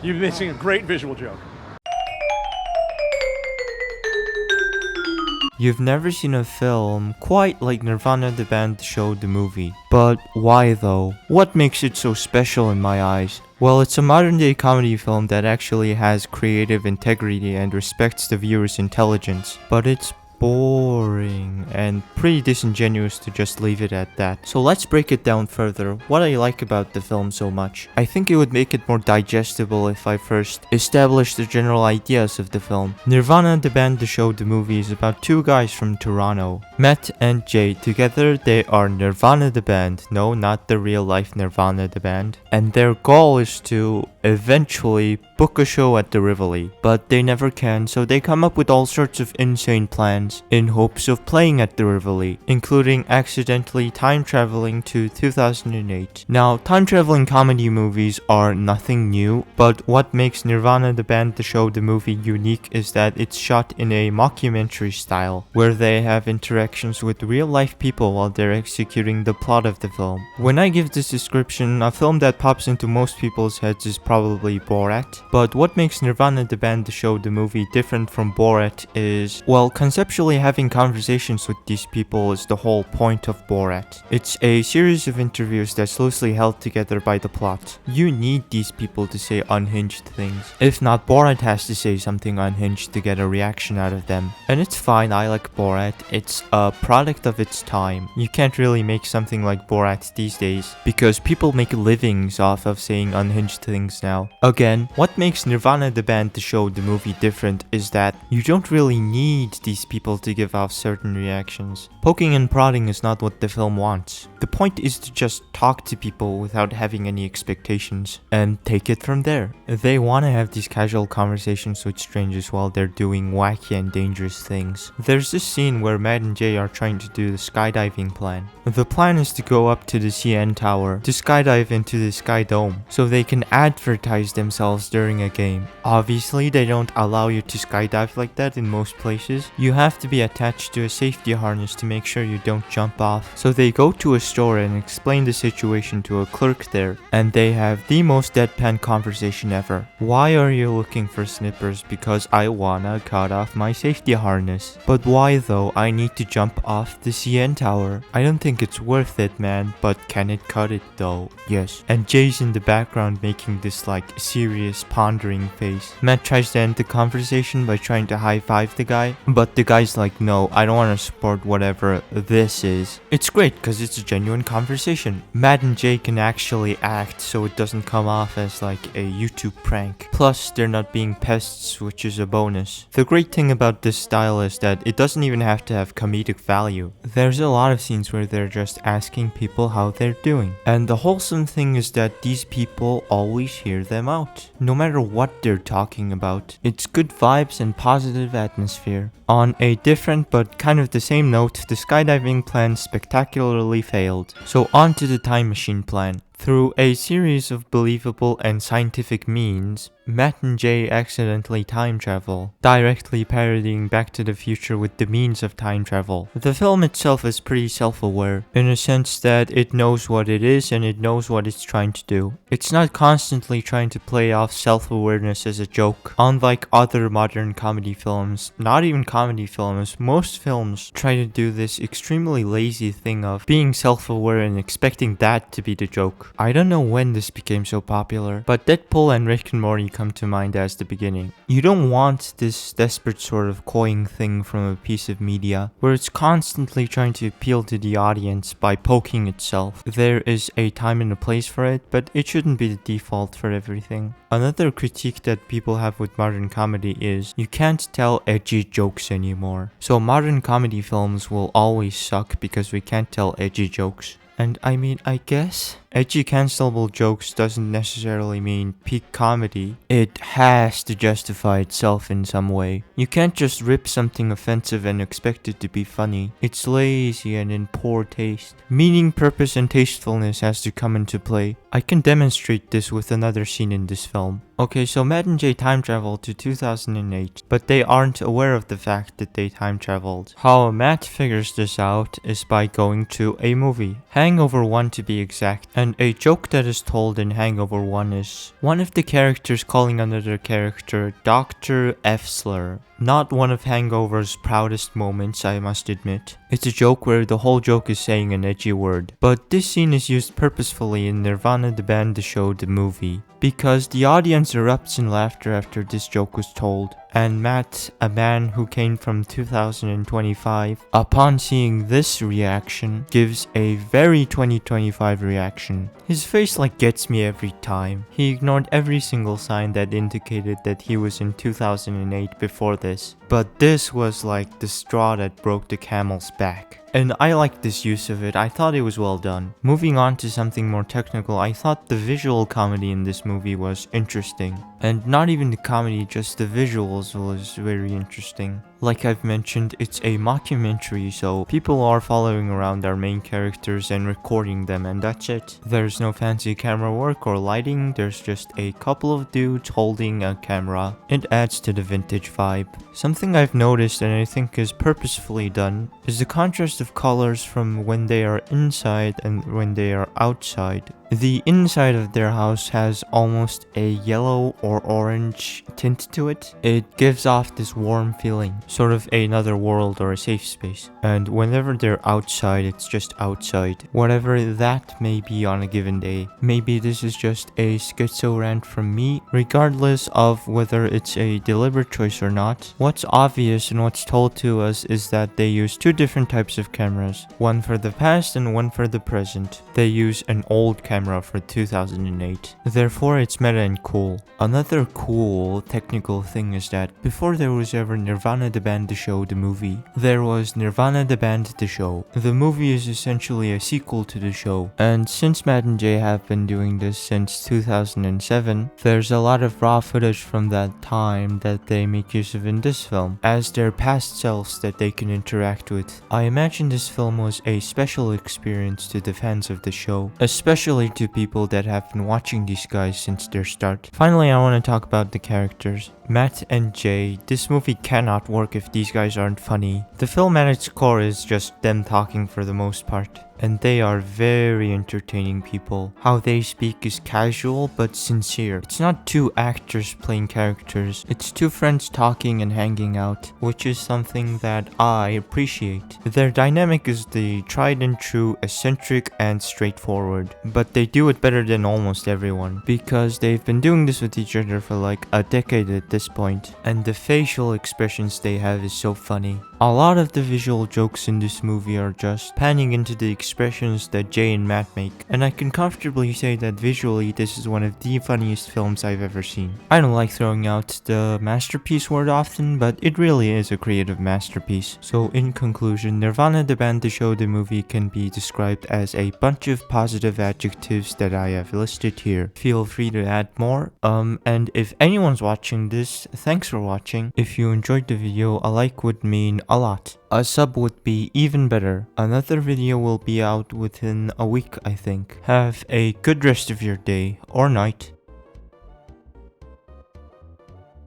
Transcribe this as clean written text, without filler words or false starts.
You're missing a great visual joke. You've never seen a film quite like Nirvana the band showed the movie. But why though? What makes it so special in my eyes? Well, it's a modern day comedy film that actually has creative integrity and respects the viewer's intelligence. But it's boring and pretty disingenuous to just leave it at that. So let's break it down further. What I like about the film so much. I think it would make it more digestible if I first established the general ideas of the film. Nirvana the band that showed the movie is about two guys from Toronto. Matt and Jay. Together they are Nirvana the band. No, not the real life Nirvana the band. And their goal is to eventually book a show at the Rivoli, but they never can, so they come up with all sorts of insane plans in hopes of playing at the Rivoli, including accidentally time traveling to 2008. Now, time traveling comedy movies are nothing new, but what makes Nirvana the band that showed the movie unique is that it's shot in a mockumentary style, where they have interactions with real life people while they're executing the plot of the film. When I give this description, a film that pops into most people's heads is probably Borat. But what makes Nirvana the band that showed the movie different from Borat is, well, conceptually having conversations with these people is the whole point of Borat. It's a series of interviews that's loosely held together by the plot. You need these people to say unhinged things. If not, Borat has to say something unhinged to get a reaction out of them. And it's fine, I like Borat. It's a product of its time. You can't really make something like Borat these days because people make livings off of saying unhinged things now. Again, what makes Nirvana the band to show the movie different is that you don't really need these people to give off certain reactions. Poking and prodding is not what the film wants. The point is to just talk to people without having any expectations and take it from there. They want to have these casual conversations with strangers while they're doing wacky and dangerous things. There's this scene where Matt and Jay are trying to do the skydiving plan. The plan is to go up to the CN Tower to skydive into the Sky Dome so they can advertise themselves during a game. Obviously, they don't allow you to skydive like that in most places. You have to be attached to a safety harness to make sure you don't jump off. So they go to a store and explain the situation to a clerk there, and they have the most deadpan conversation ever. Why are you looking for snippers? Because I wanna cut off my safety harness. But why though? I need to jump off the CN Tower. I don't think it's worth it, man, but can it cut it though? Yes. And Jay's in the background making this like serious pondering face. Matt tries to end the conversation by trying to high-five the guy, but the guy's like, no, I don't want to support whatever this is. It's great because it's a genuine conversation. Matt and Jay can actually act so it doesn't come off as like a YouTube prank. Plus, they're not being pests, which is a bonus. The great thing about this style is that it doesn't even have to have comedic value. There's a lot of scenes where they're just asking people how they're doing. And the wholesome thing is that these people always hear them out, no matter what they're talking about. It's good vibes and positive atmosphere. On a different but kind of the same note, the skydiving plan spectacularly failed. So on to the time machine plan. Through a series of believable and scientific means, Matt and Jay accidentally time travel, directly parodying Back to the Future with the means of time travel. The film itself is pretty self-aware, in a sense that it knows what it is and it knows what it's trying to do. It's not constantly trying to play off self-awareness as a joke. Unlike other modern comedy films, not even comedy films, most films try to do this extremely lazy thing of being self-aware and expecting that to be the joke. I don't know when this became so popular, but Deadpool and Rick and Morty come to mind as the beginning. You don't want this desperate sort of cloying thing from a piece of media, where it's constantly trying to appeal to the audience by poking itself. There is a time and a place for it, but it shouldn't be the default for everything. Another critique that people have with modern comedy is you can't tell edgy jokes anymore. So modern comedy films will always suck because we can't tell edgy jokes. And I mean, I guess edgy cancelable jokes doesn't necessarily mean peak comedy. It has to justify itself in some way. You can't just rip something offensive and expect it to be funny. It's lazy and in poor taste. Meaning, purpose, and tastefulness has to come into play. I can demonstrate this with another scene in this film. Okay, so Matt and Jay time travel to 2008, but they aren't aware of the fact that they time traveled. How Matt figures this out is by going to a movie, Hangover 1 to be exact, And a joke that is told in Hangover 1 is one of the characters calling another character Dr. Efsler. Not one of Hangover's proudest moments, I must admit. It's a joke where the whole joke is saying an edgy word. But this scene is used purposefully in Nirvana the band, the show, the movie, because the audience erupts in laughter after this joke was told. And Matt, a man who came from 2025, upon seeing this reaction, gives a very 2025 reaction. His face gets me every time. He ignored every single sign that indicated that he was in 2008 before this. But this was like the straw that broke the camel's back. And I liked this use of it. I thought it was well done. Moving on to something more technical, I thought the visual comedy in this movie was interesting. And not even the comedy, just the visuals was very interesting. Like I've mentioned, it's a mockumentary, so people are following around our main characters and recording them, and that's it. There's no fancy camera work or lighting, there's just a couple of dudes holding a camera. It adds to the vintage vibe. Something I've noticed and I think is purposefully done is the contrast of colors from when they are inside and when they are outside. The inside of their house has almost a yellow or orange tint to it. It gives off this warm feeling, sort of another world or a safe space. And whenever they're outside, it's just outside. Whatever that may be on a given day. Maybe this is just a schizo rant from me. Regardless of whether it's a deliberate choice or not, what's obvious and what's told to us is that they use two different types of cameras. One for the past and one for the present. They use an old camera for 2008. Therefore, it's meta and cool. Another cool technical thing is that before there was ever Nirvana the band, the show, the movie, there was Nirvana the band, the show. The movie is essentially a sequel to the show. And since Matt and Jay have been doing this since 2007, there's a lot of raw footage from that time that they make use of in this film as their past selves that they can interact with. I imagine this film was a special experience to the fans of the show, especially to people that have been watching these guys since their start. Finally, I want to talk about the characters. Matt and Jay, this movie cannot work if these guys aren't funny. The film at its core is just them talking for the most part. And they are very entertaining people. How they speak is casual but sincere. It's not two actors playing characters. It's two friends talking and hanging out, which is something that I appreciate. Their dynamic is the tried and true, eccentric and straightforward. But they do it better than almost everyone, because they've been doing this with each other for like a decade at this point. And the facial expressions they have is so funny. A lot of the visual jokes in this movie are just panning into the expressions that Jay and Matt make, and I can comfortably say that visually this is one of the funniest films I've ever seen. I don't like throwing out the masterpiece word often, but it really is a creative masterpiece. So in conclusion, Nirvana the band, the show, the movie can be described as a bunch of positive adjectives that I have listed here. Feel free to add more. And if anyone's watching this, thanks for watching. If you enjoyed the video, a like would mean a lot. A sub would be even better. Another video will be out within a week, I think. Have a good rest of your day or night.